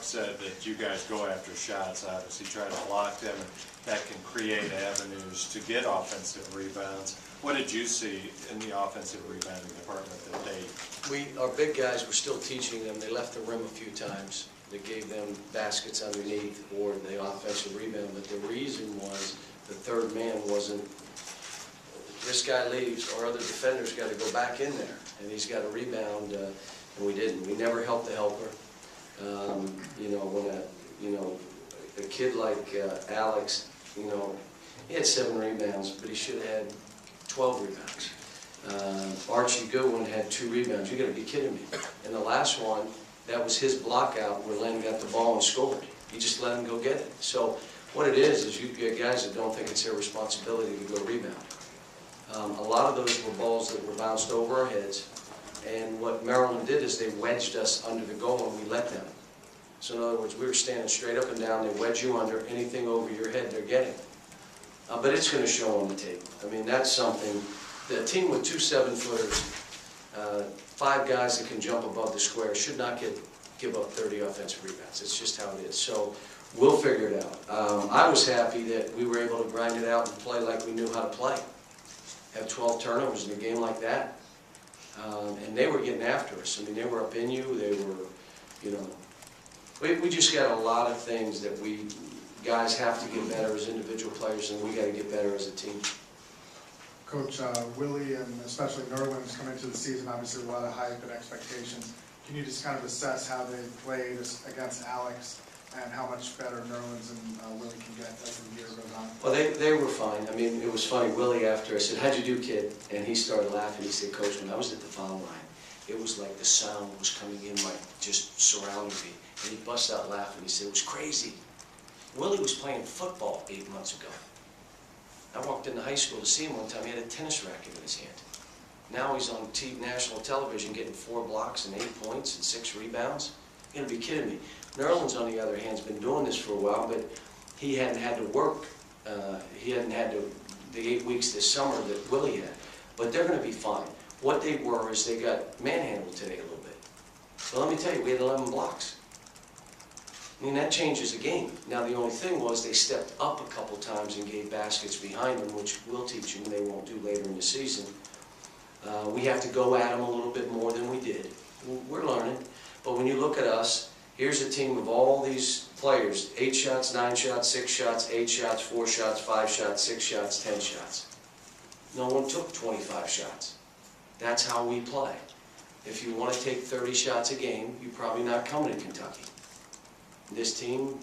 said that you guys go after shots, obviously try to block them, and that can create avenues to get offensive rebounds. What did you see in the offensive rebounding department that day? Our big guys were still teaching them. They left the rim a few times. They gave them baskets underneath or the offensive rebound, but the reason was the third man wasn't, this guy leaves, our other defender's got to go back in there, and he's got to rebound, and we didn't. We never helped the helper. You know, when a kid like Alex, you know, he had 7 rebounds, but he should have had 12 rebounds. Archie Goodwin had 2 rebounds. You got to be kidding me. And the last one, that was his block out where Len got the ball and scored. He just let him go get it. So what it is you get guys that don't think it's their responsibility to go rebound. A lot of those were balls that were bounced over our heads. And what Maryland did is they wedged us under the goal and we let them. So in other words, we were standing straight up and down. They wedge you under. Anything over your head, they're getting. But it's going to show on the tape. I mean, that's something. The team with 2 7-footers, 5 guys that can jump above the square should not give up 30 offensive rebounds. It's just how it is. So we'll figure it out. I was happy that we were able to grind it out and play like we knew how to play. Have 12 turnovers in a game like that. And they were getting after us. I mean, they were up in you. They were, you know, we just got a lot of things that we guys have to get better as individual players, and we got to get better as a team. Coach, Willie and especially Nerlens come into the season, obviously a lot of hype and expectations. Can you just kind of assess how they played against Alex and how much better Nerlens and Willie can get as the year goes on? Well, they were fine. I mean, it was funny. Willie, after I said, "How'd you do, kid?" And he started laughing. He said, "Coach, when I was at the foul line, it was like the sound was coming in, like just surrounding me." And he bust out laughing. He said, "It was crazy." Willie was playing football 8 months ago. I walked into high school to see him one time. He had a tennis racket in his hand. Now he's on national television getting 4 blocks and 8 points and 6 rebounds. You're going to be kidding me. Nerlens, on the other hand, has been doing this for a while, but he hadn't had to work. He hadn't had the 8 weeks this summer that Willie had. But they're going to be fine. What they were is they got manhandled today a little bit. But let me tell you, we had 11 blocks. I mean, that changes the game. Now, the only thing was they stepped up a couple times and gave baskets behind them, which we'll teach them they won't do later in the season. We have to go at them a little bit more than we did. We're learning. But when you look at us, here's a team of all these players, 8 shots, 9 shots, 6 shots, 8 shots, 4 shots, 5 shots, 6 shots, 10 shots. No one took 25 shots. That's how we play. If you want to take 30 shots a game, you're probably not coming to Kentucky. This team,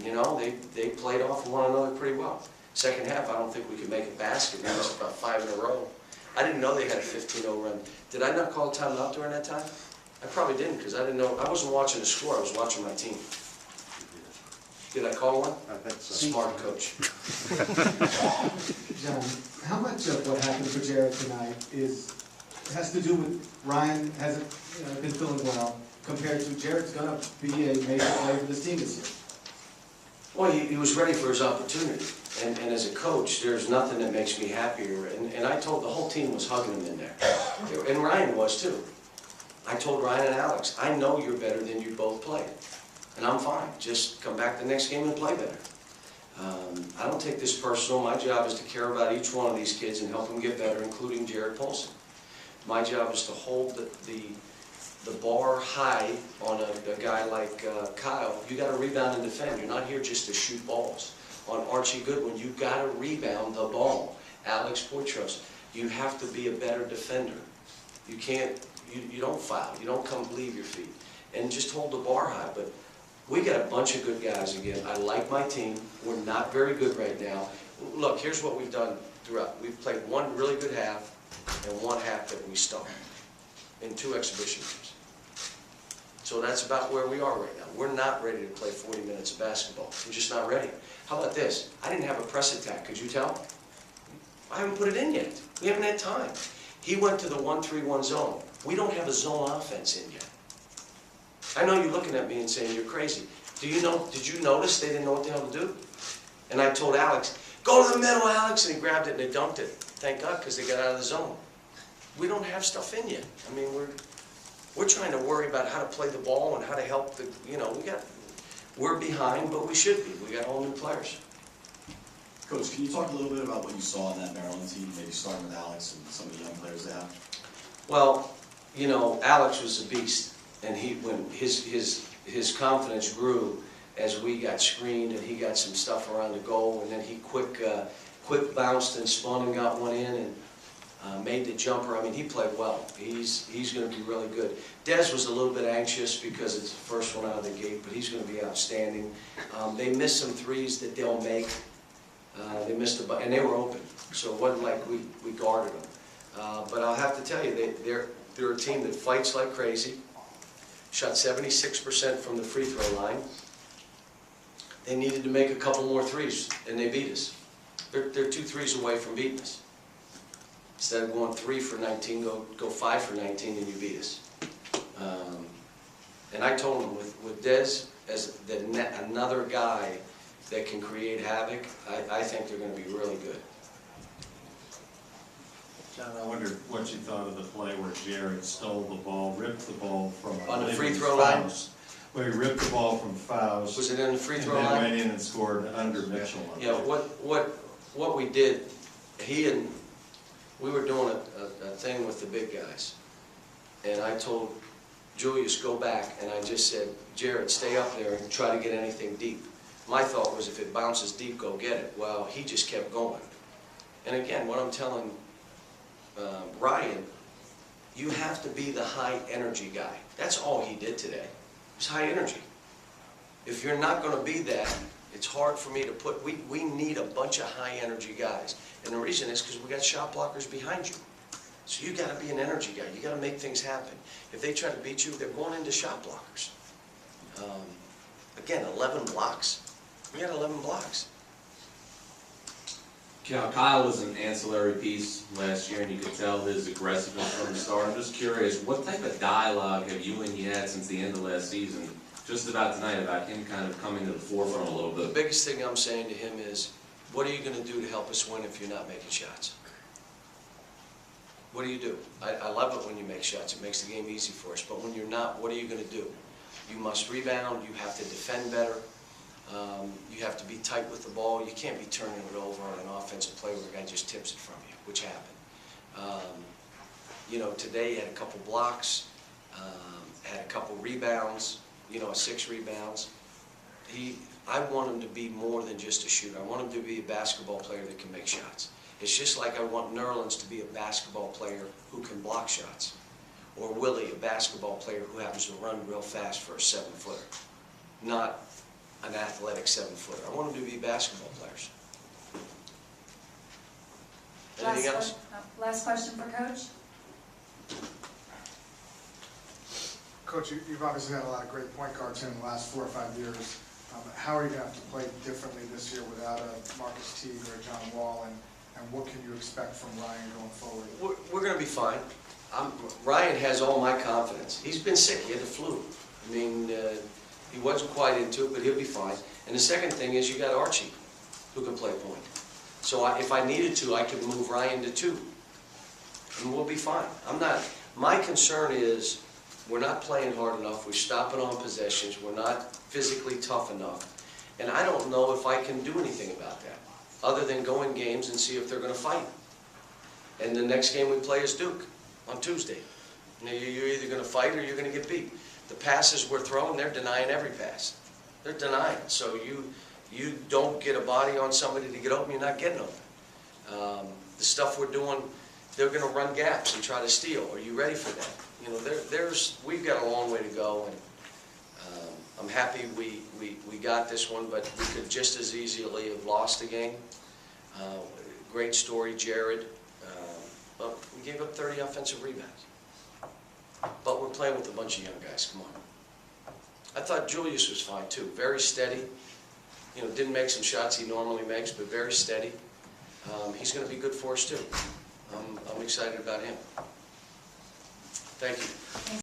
you know, they played off one another pretty well. Second half, I don't think we could make a basket. We missed about 5 in a row. I didn't know they had a 15-0 run. Did I not call timeout during that time? I probably didn't, because I didn't know. I wasn't watching the score. I was watching my team. Did I call one? I think so. Smart coach. John, how much of what happened for Jared tonight has to do with Ryan hasn't been feeling well, compared to Jared's going to be a major player for this team this year? Well, he was ready for his opportunity. And as a coach, there's nothing that makes me happier. And I told the whole team was hugging him in there. And Ryan was too. I told Ryan and Alex, I know you're better than you both played. And I'm fine. Just come back the next game and play better. I don't take this personal. My job is to care about each one of these kids and help them get better, including Jared Polson. My job is to hold the bar high on a guy like Kyle. You got to rebound and defend. You're not here just to shoot balls. On Archie Goodwin, you got to rebound the ball. Alex Poitras, you have to be a better defender. You can't. You don't foul. You don't come leave your feet. And just hold the bar high. But we got a bunch of good guys again. I like my team. We're not very good right now. Look, here's what we've done throughout. We've played one really good half and one half that we stunk in 2 exhibition games. So that's about where we are right now. We're not ready to play 40 minutes of basketball. We're just not ready. How about this? I didn't have a press attack. Could you tell? I haven't put it in yet. We haven't had time. He went to the 1-3-1 zone. We don't have a zone offense in yet. I know you're looking at me and saying you're crazy. Did you notice they didn't know what the hell to do? And I told Alex, go to the middle, Alex, and he grabbed it and they dunked it. Thank God, because they got out of the zone. We don't have stuff in yet. I mean, We're trying to worry about how to play the ball and how to help the, we're behind, but we should be. We got all new players. Coach, can you talk a little bit about what you saw in that Maryland team, maybe starting with Alex and some of the young players they have? Well, Alex was a beast, and when his confidence grew as we got screened and he got some stuff around the goal, and then he quick bounced and spun and got one in and made the jumper. I mean, he played well. He's going to be really good. Dez was a little bit anxious because it's the first one out of the gate, but he's going to be outstanding. They missed some threes that they'll make. They missed and they were open, so it wasn't like we guarded them. But I'll have to tell you, they're a team that fights like crazy. Shot 76% from the free throw line. They needed to make a couple more threes, and they beat us. They're 2 threes away from beating us. Instead of going 3 for 19, go 5 for 19, and you beat us. And I told them with Dez as another guy that can create havoc, I think they're going to be really good. John, I wondered what you thought of the play where Jared stole the ball, ripped the ball from On the free throw line? Where he ripped the ball from Faust. Was it in the free throw and line? then went in and scored under Mitchell. Yeah, what we did, we were doing a thing with the big guys. And I told Julius, go back, and I just said, Jared, stay up there and try to get anything deep. My thought was if it bounces deep, go get it. Well, he just kept going. And again, what I'm telling Ryan, you have to be the high energy guy. That's all he did today. It's high energy. If you're not going to be that, it's hard for me to put, we need a bunch of high energy guys. And the reason is because we got shot blockers behind you. So you got to be an energy guy. You got to make things happen. If they try to beat you, they're going into shot blockers. Again, 11 blocks. We got 11 blocks. Kyle was an ancillary piece last year, and you could tell his aggressiveness from the start. I'm just curious, what type of dialogue have you and he had since the end of last season, just about tonight, about him kind of coming to the forefront a little The bit? biggest thing I'm saying to him is, what are you going to do to help us win if you're not making shots? What do you do? I love it when you make shots. It makes the game easy for us. But when you're not, what are you going to do? You must rebound. You have to defend better. You have to be tight with the ball. You can't be turning it over on an offensive play where a guy just tips it from you, which happened. Today he had a couple blocks, had a couple rebounds, 6 rebounds. I want him to be more than just a shooter. I want him to be a basketball player that can make shots. It's just like I want Nerlens to be a basketball player who can block shots. Or Willie, a basketball player who happens to run real fast for a 7-footer. Not an athletic 7-footer. I want them to be basketball players. Anything else? Last question for Coach. Coach, you've obviously had a lot of great point guards in the last 4 or 5 years. How are you going to have to play differently this year without a Marcus Teague or a John Wall, and what can you expect from Ryan going forward? We're going to be fine. Ryan has all my confidence. He's been sick. He had the flu. I mean, he wasn't quite into it, but he'll be fine. And the second thing is you got Archie, who can play point. So if I needed to, I could move Ryan to 2, and we'll be fine. My concern is we're not playing hard enough. We're stopping on possessions. We're not physically tough enough. And I don't know if I can do anything about that, other than go in games and see if they're going to fight. And the next game we play is Duke on Tuesday. Now, you're either going to fight or you're going to get beat. The passes we're throwing, they're denying every pass. They're denying. So you don't get a body on somebody to get open, you're not getting open. The stuff we're doing, they're going to run gaps and try to steal. Are you ready for that? We've got a long way to go, and I'm happy we got this one, but we could just as easily have lost the game. Great story, Jared. But we gave up 30 offensive rebounds. But we're playing with a bunch of young guys, come on. I thought Julius was fine too, very steady. Didn't make some shots he normally makes, but very steady. He's going to be good for us too. I'm excited about him. Thank you.